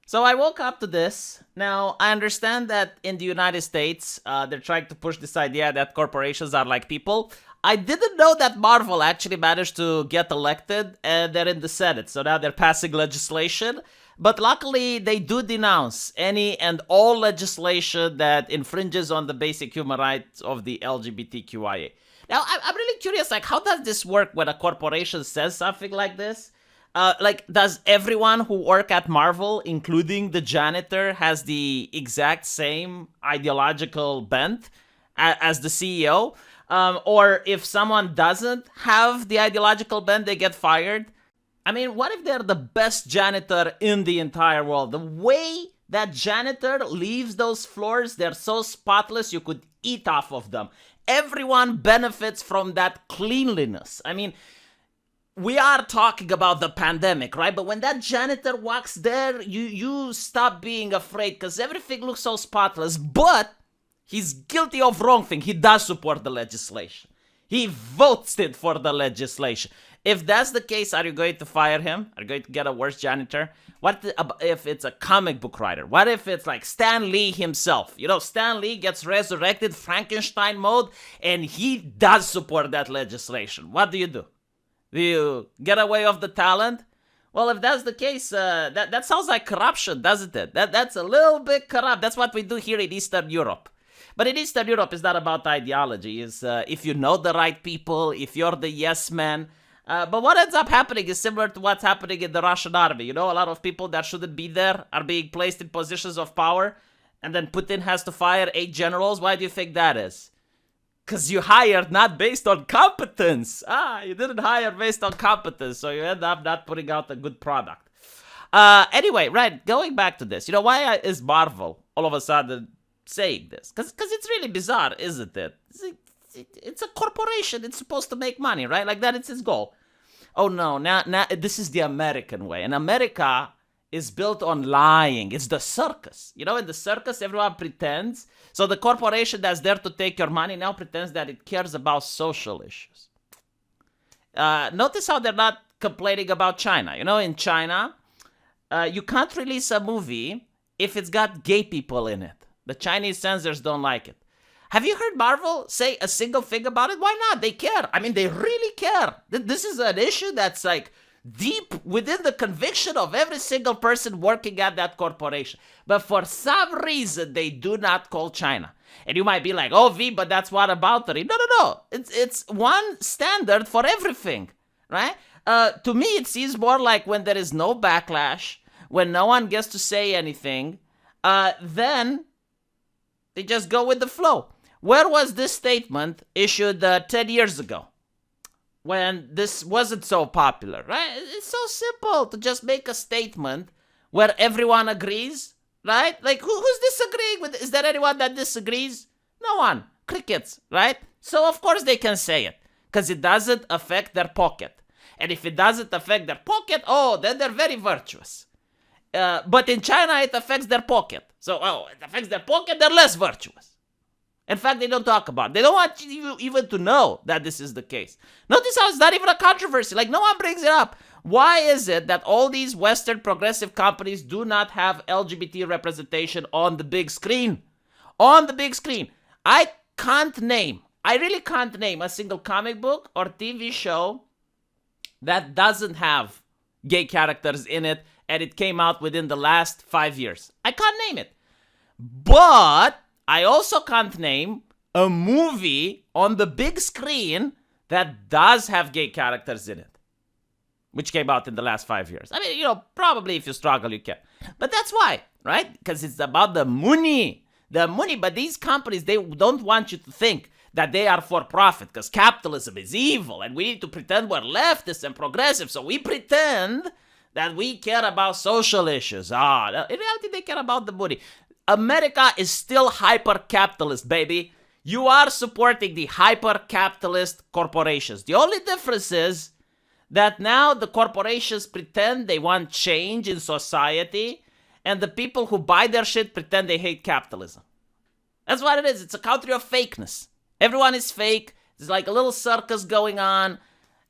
So I woke up to this. Now, I understand that in the United States, they're trying to push this idea that corporations are like people. I didn't know that Marvel actually managed to get elected and they're in the Senate. So now they're passing legislation. But luckily, they do denounce any and all legislation that infringes on the basic human rights of the LGBTQIA. Now, I'm really curious, like, how does this work when a corporation says something like this? Does everyone who work at Marvel, including the janitor, has the exact same ideological bent as the CEO? Or if someone doesn't have the ideological bent, they get fired? I mean, what if they're the best janitor in the entire world? The way that janitor leaves those floors, they're so spotless you could eat off of them. Everyone benefits from that cleanliness. I mean, we are talking about the pandemic, right? But when that janitor walks there, you stop being afraid because everything looks so spotless. But he's guilty of wrong thing. He does support the legislation. He voted for the legislation. If that's the case, are you going to fire him? Are you going to get a worse janitor? What if it's a comic book writer? What if it's like Stan Lee himself? You know, Stan Lee gets resurrected Frankenstein mode and he does support that legislation. What do? Do you get away with the talent? Well, if that's the case, that sounds like corruption, doesn't it? That's a little bit corrupt. That's what we do here in Eastern Europe. But in Eastern Europe, it's not about ideology. It's if you know the right people, if you're the yes man. But what ends up happening is similar to what's happening in the Russian army. You know, a lot of people that shouldn't be there are being placed in positions of power. And then Putin has to fire 8 generals. Why do you think that is? Because you hired not based on competence. You didn't hire based on competence. So you end up not putting out a good product. Anyway, right, going back to this. You know, why is Marvel all of a sudden saying this? Because it's really bizarre, isn't it? It's a corporation. It's supposed to make money, right? Like that, it's its goal. Oh no, now this is the American way. And America is built on lying. It's the circus. You know, in the circus, everyone pretends. So the corporation that's there to take your money now pretends that it cares about social issues. Notice how they're not complaining about China. You know, in China, you can't release a movie if it's got gay people in it. The Chinese censors don't like it. Have you heard Marvel say a single thing about it? Why not? They care. I mean, they really care. This is an issue that's like deep within the conviction of every single person working at that corporation. But for some reason, they do not call China. And you might be like, oh, V, but that's what about it? No. It's one standard for everything, right? To me, it seems more like when there is no backlash, when no one gets to say anything, then they just go with the flow. Where was this statement issued 10 years ago? When this wasn't so popular, right? It's so simple to just make a statement where everyone agrees, right? Like, who's disagreeing with? Is there anyone that disagrees? No one. Crickets, right? So, of course, they can say it because it doesn't affect their pocket. And if it doesn't affect their pocket, then they're very virtuous. But in China, it affects their pocket. So, it affects their pocket, they're less virtuous. In fact, they don't talk about it. They don't want you even to know that this is the case. Notice how it's not even a controversy. Like, no one brings it up. Why is it that all these Western progressive companies do not have LGBT representation on the big screen? On the big screen. I really can't name a single comic book or TV show that doesn't have gay characters in it and it came out within the last 5 years. I can't name it. But I also can't name a movie on the big screen that does have gay characters in it, which came out in the last 5 years. I mean, you know, probably if you struggle, you can. But that's why, right? Because it's about the money. The money, but these companies, they don't want you to think that they are for profit because capitalism is evil and we need to pretend we're leftists and progressive. So we pretend that we care about social issues. In reality, they care about the money. America is still hyper-capitalist, baby. You are supporting the hyper-capitalist corporations. The only difference is that now the corporations pretend they want change in society, and the people who buy their shit pretend they hate capitalism. That's what it is. It's a country of fakeness. Everyone is fake. There's like a little circus going on,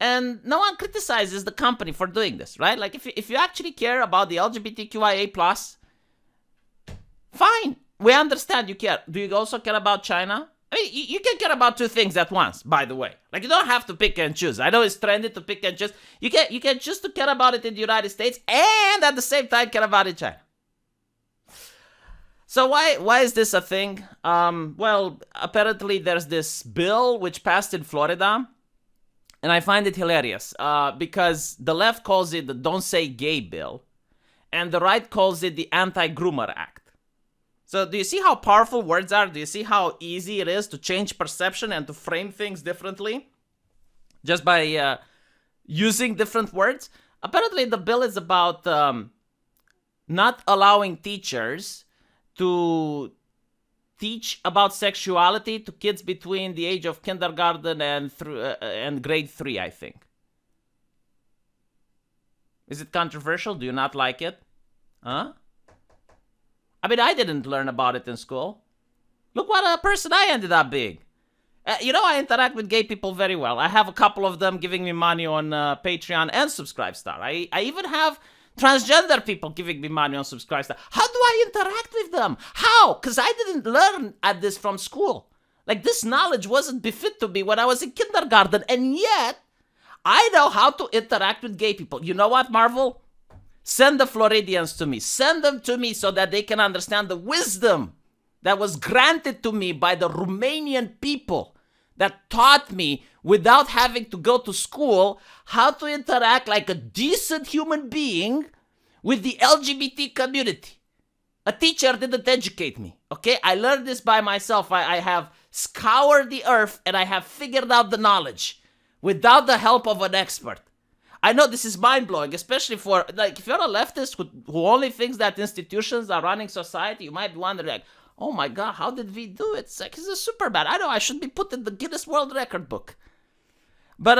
and no one criticizes the company for doing this, right? Like if you actually care about the LGBTQIA+, Fine. We understand you care. Do you also care about China? I mean, you can care about two things at once, by the way. Like, you don't have to pick and choose. I know it's trendy to pick and choose. You can choose to care about it in the United States and at the same time care about it in China. So why is this a thing? Well, apparently there's this bill which passed in Florida, and I find it hilarious because the left calls it the Don't Say Gay bill, and the right calls it the Anti-Groomer Act. So do you see how powerful words are? Do you see how easy it is to change perception and to frame things differently just by using different words? Apparently the bill is about not allowing teachers to teach about sexuality to kids between the age of kindergarten and grade 3, I think. Is it controversial? Do you not like it? Huh? I mean, I didn't learn about it in school. Look what a person I ended up being. I interact with gay people very well. I have a couple of them giving me money on Patreon and Subscribestar. I even have transgender people giving me money on Subscribestar. How do I interact with them? How? Because I didn't learn at this from school. Like, this knowledge wasn't befit to me when I was in kindergarten. And yet, I know how to interact with gay people. You know what, Marvel? Send the Floridians to me. Send them to me so that they can understand the wisdom that was granted to me by the Romanian people that taught me without having to go to school how to interact like a decent human being with the LGBT community. A teacher didn't educate me, okay? I learned this by myself. I have scoured the earth and I have figured out the knowledge without the help of an expert. I know this is mind-blowing, especially for, like, if you're a leftist who only thinks that institutions are running society, you might be wondering, like, oh my God, how did we do it? It's like, this is super bad. I know I should be put in the Guinness World Record book. But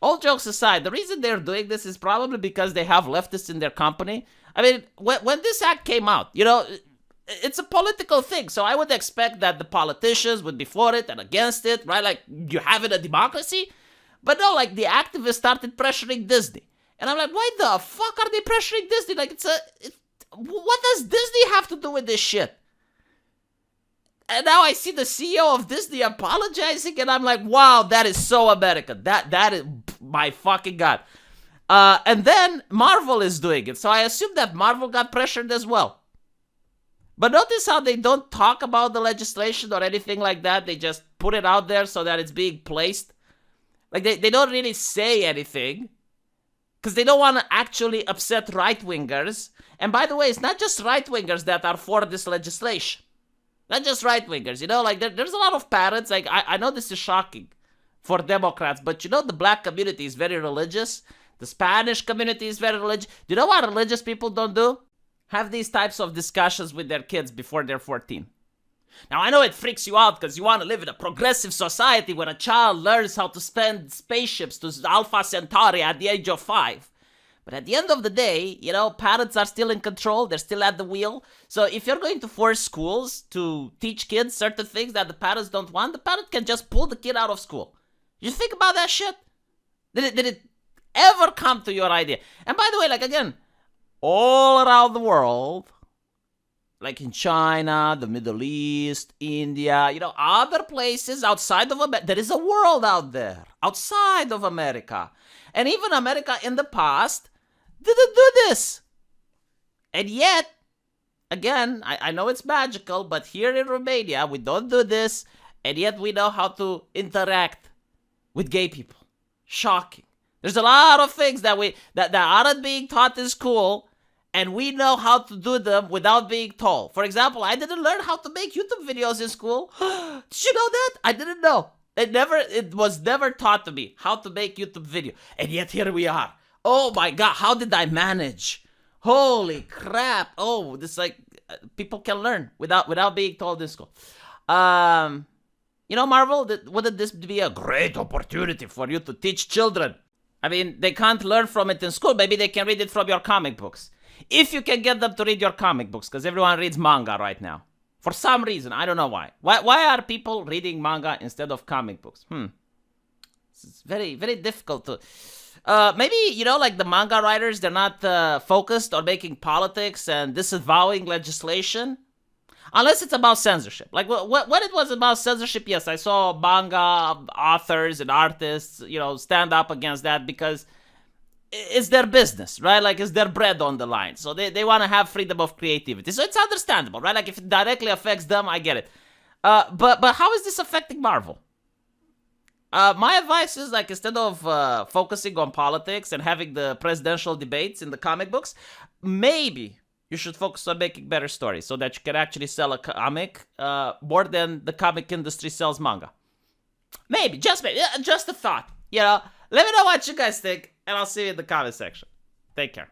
all jokes aside, the reason they're doing this is probably because they have leftists in their company. I mean, when this act came out, it's a political thing. So I would expect that the politicians would be for it and against it, right? Like, you have it a democracy. But no, like, the activists started pressuring Disney. And I'm like, why the fuck are they pressuring Disney? Like, what does Disney have to do with this shit? And now I see the CEO of Disney apologizing, and I'm like, wow, that is so American. That is, my fucking God. And then Marvel is doing it. So I assume that Marvel got pressured as well. But notice how they don't talk about the legislation or anything like that. They just put it out there so that it's being placed. Like, they don't really say anything because they don't want to actually upset right-wingers. And by the way, it's not just right-wingers that are for this legislation. Not just right-wingers, like, there's a lot of parents. Like, I know this is shocking for Democrats, but the black community is very religious. The Spanish community is very religious. Do you know what religious people don't do? Have these types of discussions with their kids before they're 14. Now, I know it freaks you out because you want to live in a progressive society where a child learns how to spend spaceships to Alpha Centauri at the age of 5. But at the end of the day, parents are still in control. They're still at the wheel. So if you're going to force schools to teach kids certain things that the parents don't want, the parent can just pull the kid out of school. You think about that shit? Did it ever come to your idea? And by the way, like, again, all around the world, like in China, the Middle East, India, other places outside of America. There is a world out there, outside of America. And even America in the past didn't do this. And yet, again, I know it's magical, but here in Romania, we don't do this. And yet we know how to interact with gay people. Shocking. There's a lot of things that aren't being taught in school, and we know how to do them without being told. For example, I didn't learn how to make YouTube videos in school. Did you know that? I didn't know. It was never taught to me how to make YouTube video. And yet here we are. Oh my God, how did I manage? Holy crap. Oh, this, like, people can learn without being told in school. Marvel, wouldn't this be a great opportunity for you to teach children? I mean, they can't learn from it in school. Maybe they can read it from your comic books. If you can get them to read your comic books, because everyone reads manga right now. For some reason, I don't know why. Why are people reading manga instead of comic books? It's very, very difficult to... maybe, like the manga writers, they're not focused on making politics and disavowing legislation. Unless it's about censorship. Like when it was about censorship, yes, I saw manga authors and artists, stand up against that because it's their business, right? Like it's their bread on the line. So they want to have freedom of creativity. So it's understandable, right? Like if it directly affects them, I get it. But how is this affecting Marvel? My advice is like instead of focusing on politics and having the presidential debates in the comic books, maybe you should focus on making better stories so that you can actually sell a comic more than the comic industry sells manga. Maybe, just a thought. Let me know what you guys think, and I'll see you in the comment section. Take care.